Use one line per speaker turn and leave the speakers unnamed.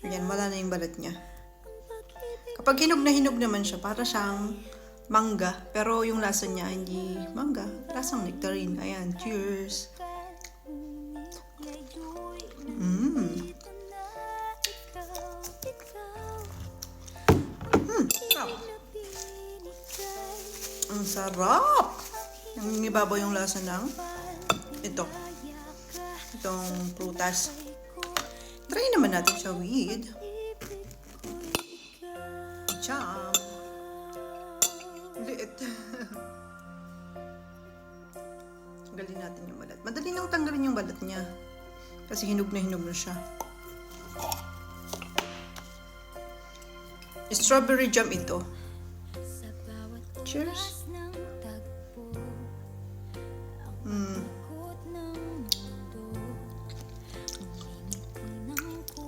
Ayan, wala na yung balat niya. Kapag hinog naman siya, para siyang mangga. Pero yung lasa niya, hindi mangga. Lasang nectarine. Ayan, cheers! Sarap. Ang sarap! Nangingibabaw yung lasa ng itong prutas. Try naman natin siya with jam. Liit. Tanggalin natin yung balat. Madali nang tanggalin yung balat niya. Kasi hinog na siya. Strawberry jam ito. Cheers!